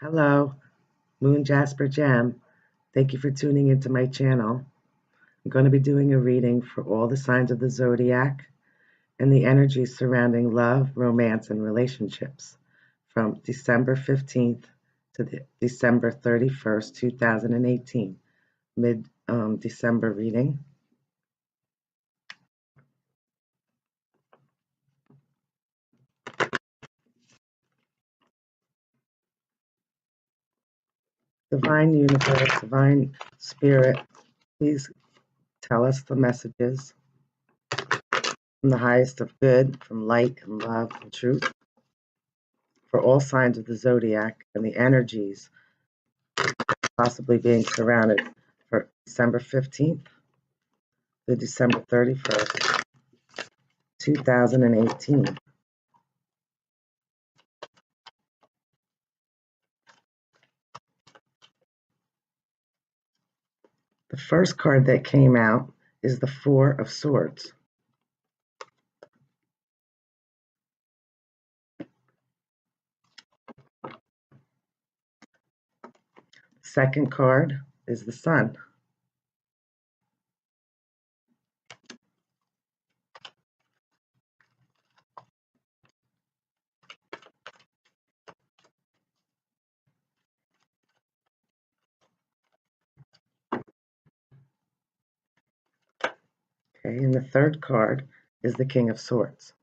Hello, Moon Jasper Gem. Thank you for tuning into my channel. I'm going to be doing a reading for all the signs of the zodiac and the energies surrounding love, romance, and relationships from December 15th to December 31st, 2018, mid-December reading. Divine Universe, Divine Spirit, please tell us the messages from the highest of good, from light and love and truth, for all signs of the zodiac and the energies possibly being surrounded for December 15th to December 31st, 2018. The first card that came out is the Four of Swords. The second card is the Sun. Okay, and the third card is the King of Swords.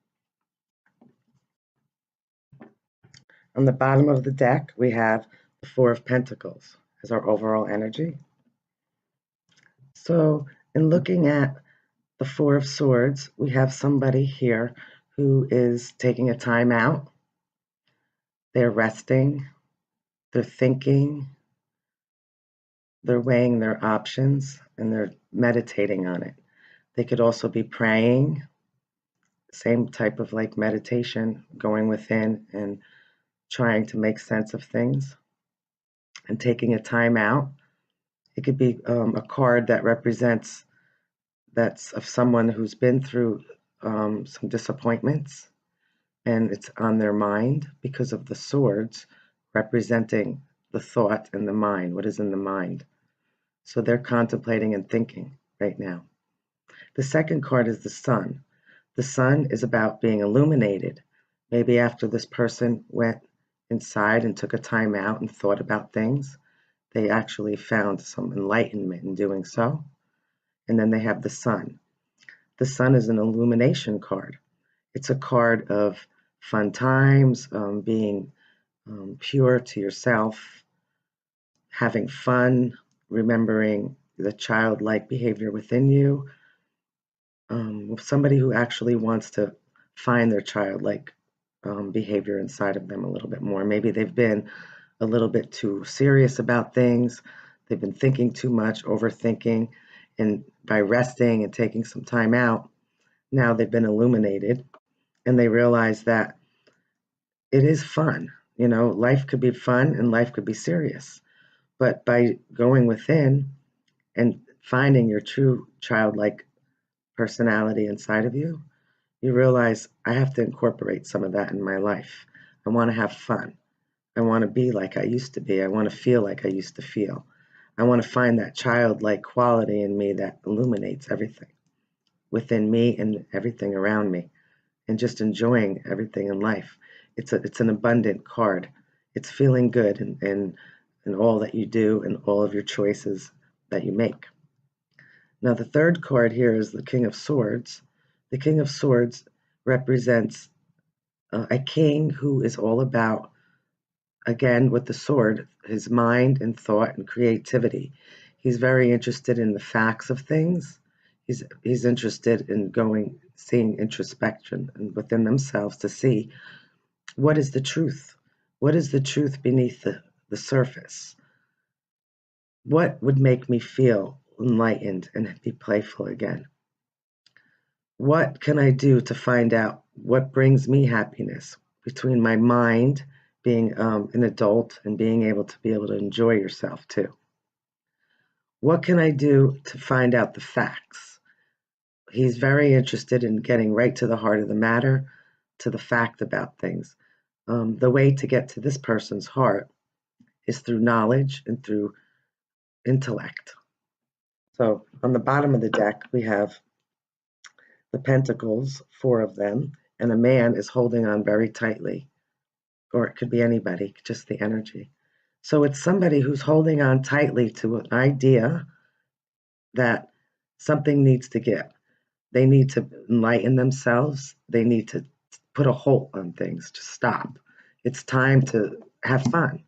On the bottom of the deck, we have the Four of Pentacles as our overall energy. So, in looking at the Four of Swords, we have somebody here who is taking a time out. They're resting, they're thinking, they're weighing their options, and they're meditating on it. They could also be praying, same type of like meditation, going within and trying to make sense of things and taking a time out. It could be a card that represents that's of someone who's been through some disappointments, and it's on their mind because of the swords representing the thought and the mind, what is in the mind. So they're contemplating and thinking right now. The second card is the Sun. The Sun is about being illuminated. Maybe after this person went inside and took a time out and thought about things, they actually found some enlightenment in doing so. And then they have the Sun. The Sun is an illumination card. It's a card of fun times, being pure to yourself, having fun, remembering the childlike behavior within you. Somebody who actually wants to find their childlike behavior inside of them a little bit more. Maybe they've been a little bit too serious about things. They've been thinking too much, overthinking, and by resting and taking some time out, now they've been illuminated and they realize that it is fun. You know, life could be fun and life could be serious. But by going within and finding your true childlike personality inside of you, you realize I have to incorporate some of that in my life. I want to have fun. I want to be like I used to be. I want to feel like I used to feel. I want to find that childlike quality in me that illuminates everything within me and everything around me, and just enjoying everything in life. It's an abundant card. It's feeling good in all that you do and all of your choices that you make. Now, the third card here is the King of Swords. The King of Swords represents a king who is all about, again, with the sword, his mind and thought and creativity. He's very interested in the facts of things. He's interested in seeing introspection and within themselves to see what is the truth. What is the truth beneath the surface? What would make me feel enlightened and be playful again? What can I do to find out what brings me happiness between my mind, being an adult, and being able to enjoy yourself too? What can I do to find out the facts? He's very interested in getting right to the heart of the matter, to the fact about things. The way to get to this person's heart is through knowledge and through intellect. So on the bottom of the deck, we have the pentacles, 4 of them, and a man is holding on very tightly, or it could be anybody, just the energy. So it's somebody who's holding on tightly to an idea that something needs to give. They need to enlighten themselves. They need to put a halt on things, to stop. It's time to have fun.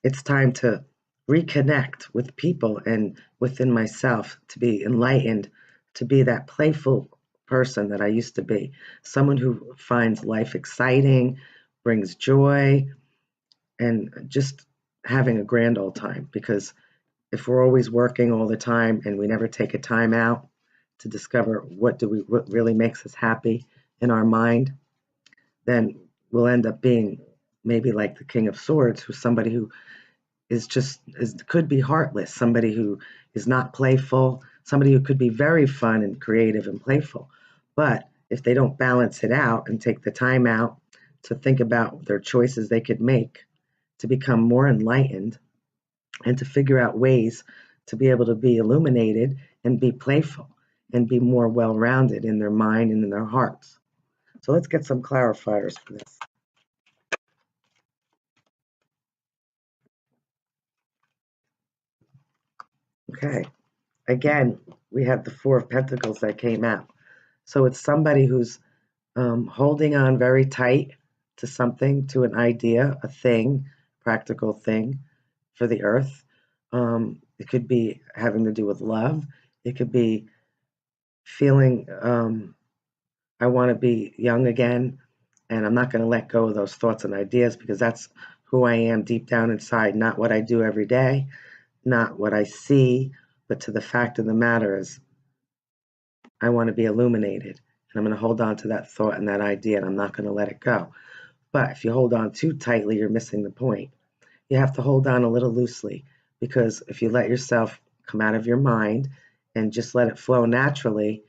It's time to reconnect with people and within myself, to be enlightened, to be that playful person that I used to be, someone who finds life exciting, brings joy, and just having a grand old time. Because if we're always working all the time and we never take a time out to discover what really makes us happy in our mind, then we'll end up being maybe like the King of Swords, who's somebody who could be heartless, somebody who is not playful, somebody who could be very fun and creative and playful. But if they don't balance it out and take the time out to think about their choices they could make to become more enlightened and to figure out ways to be able to be illuminated and be playful and be more well-rounded in their mind and in their hearts. So let's get some clarifiers for this. Okay, again, we have the 4 of Pentacles that came out. So it's somebody who's holding on very tight to something, to an idea, a thing, practical thing for the earth. It could be having to do with love. It could be feeling I want to be young again, and I'm not going to let go of those thoughts and ideas because that's who I am deep down inside, not what I do every day, not what I see, but to the fact of the matter is I want to be illuminated, and I'm going to hold on to that thought and that idea, and I'm not going to let it go. But if you hold on too tightly, you're missing the point. You have to hold on a little loosely, because if you let yourself come out of your mind and just let it flow naturally,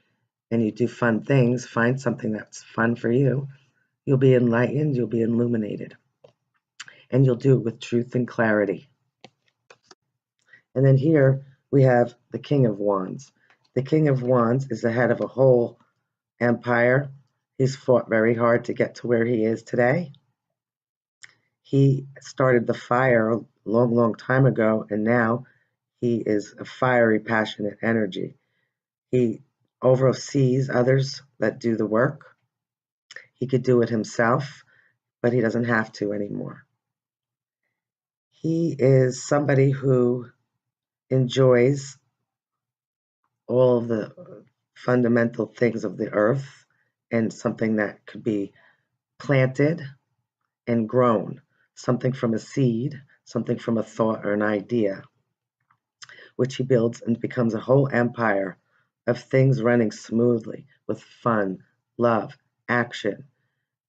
and you do fun things, find something that's fun for you, you'll be enlightened, you'll be illuminated, and you'll do it with truth and clarity. And then here we have the King of Wands. The King of Wands is the head of a whole empire. He's fought very hard to get to where he is today. He started the fire a long, long time ago, and now he is a fiery, passionate energy. He oversees others that do the work. He could do it himself, but he doesn't have to anymore. He is somebody who enjoys all of the fundamental things of the earth and something that could be planted and grown, something from a seed, something from a thought or an idea, which he builds and becomes a whole empire of things running smoothly with fun, love, action,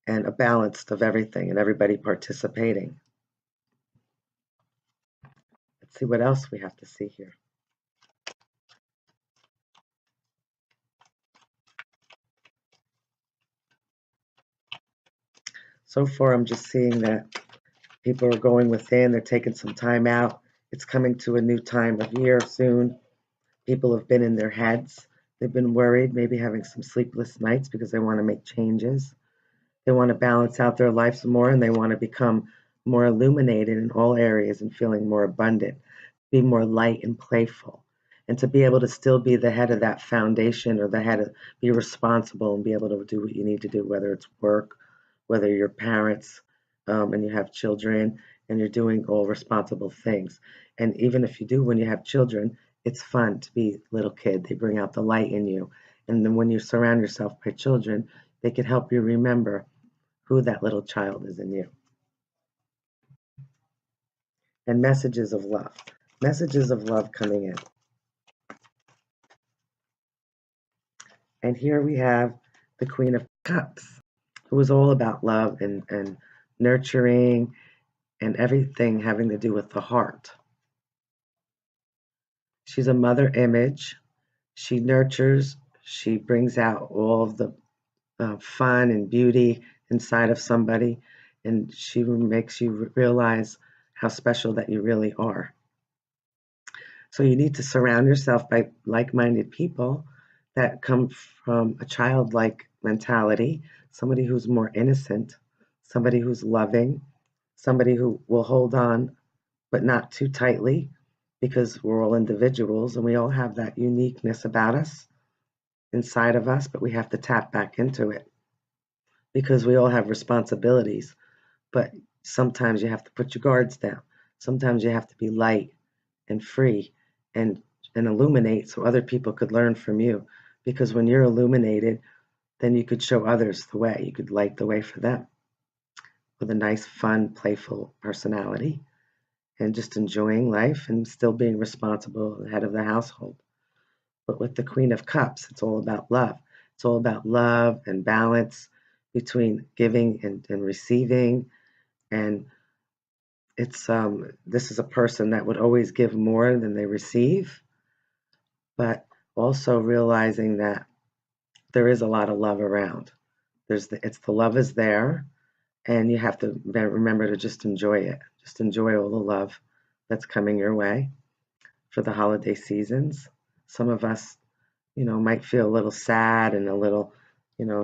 and a balance of everything and everybody participating. Let's see what else we have to see here. So far, I'm just seeing that people are going within, they're taking some time out. It's coming to a new time of year soon. People have been in their heads. They've been worried, maybe having some sleepless nights because they want to make changes. They want to balance out their lives more, and they want to become more illuminated in all areas and feeling more abundant, be more light and playful, and to be able to still be the head of that foundation, or the head of, be responsible and be able to do what you need to do, whether it's work, whether you're parents, and you have children and you're doing all responsible things. And even if you do, when you have children, it's fun to be a little kid. They bring out the light in you. And then when you surround yourself by children, they can help you remember who that little child is in you. And messages of love. Messages of love coming in. And here we have the Queen of Cups, who is all about love and nurturing and everything having to do with the heart. She's a mother image. She nurtures. She brings out all of the fun and beauty inside of somebody, and she makes you realize how special that you really are. So you need to surround yourself by like-minded people that come from a childlike mentality, somebody who's more innocent, somebody who's loving, somebody who will hold on but not too tightly because we're all individuals and we all have that uniqueness about us inside of us, but we have to tap back into it because we all have responsibilities. But sometimes you have to put your guards down. Sometimes you have to be light and free and illuminate so other people could learn from you. Because when you're illuminated, then you could show others the way. You could light the way for them with a nice, fun, playful personality and just enjoying life and still being responsible head of the household. But with the Queen of Cups, it's all about love. It's all about love and balance between giving and receiving. And it's this is a person that would always give more than they receive, but also realizing that there is a lot of love around. It's the love is there, and you have to remember to just enjoy it. Just enjoy all the love that's coming your way for the holiday seasons. Some of us, might feel a little sad and a little,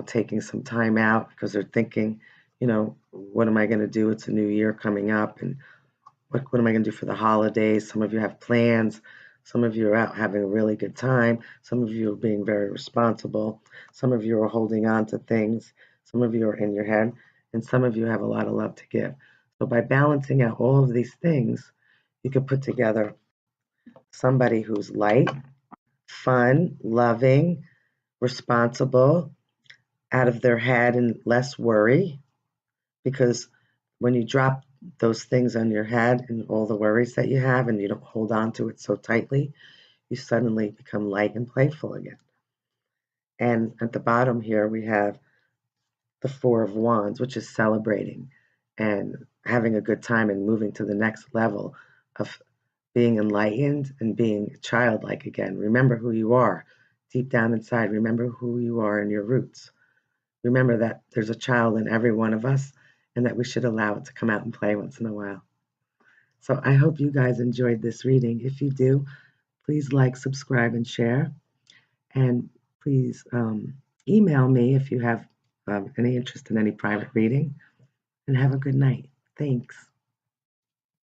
taking some time out because they're thinking, what am I going to do? It's a new year coming up, and what am I going to do for the holidays? Some of you have plans. Some of you are out having a really good time. Some of you are being very responsible. Some of you are holding on to things. Some of you are in your head. And some of you have a lot of love to give. So by balancing out all of these things, you can put together somebody who's light, fun, loving, responsible, out of their head and less worry. Because when you drop those things on your head and all the worries that you have and you don't hold on to it so tightly, you suddenly become light and playful again. And at the bottom here, we have the Four of Wands, which is celebrating and having a good time and moving to the next level of being enlightened and being childlike again. Remember who you are deep down inside. Remember who you are and your roots. Remember that there's a child in every one of us and that we should allow it to come out and play once in a while. So I hope you guys enjoyed this reading. If you do, please like, subscribe, and share. And please email me if you have any interest in any private reading. And have a good night. Thanks.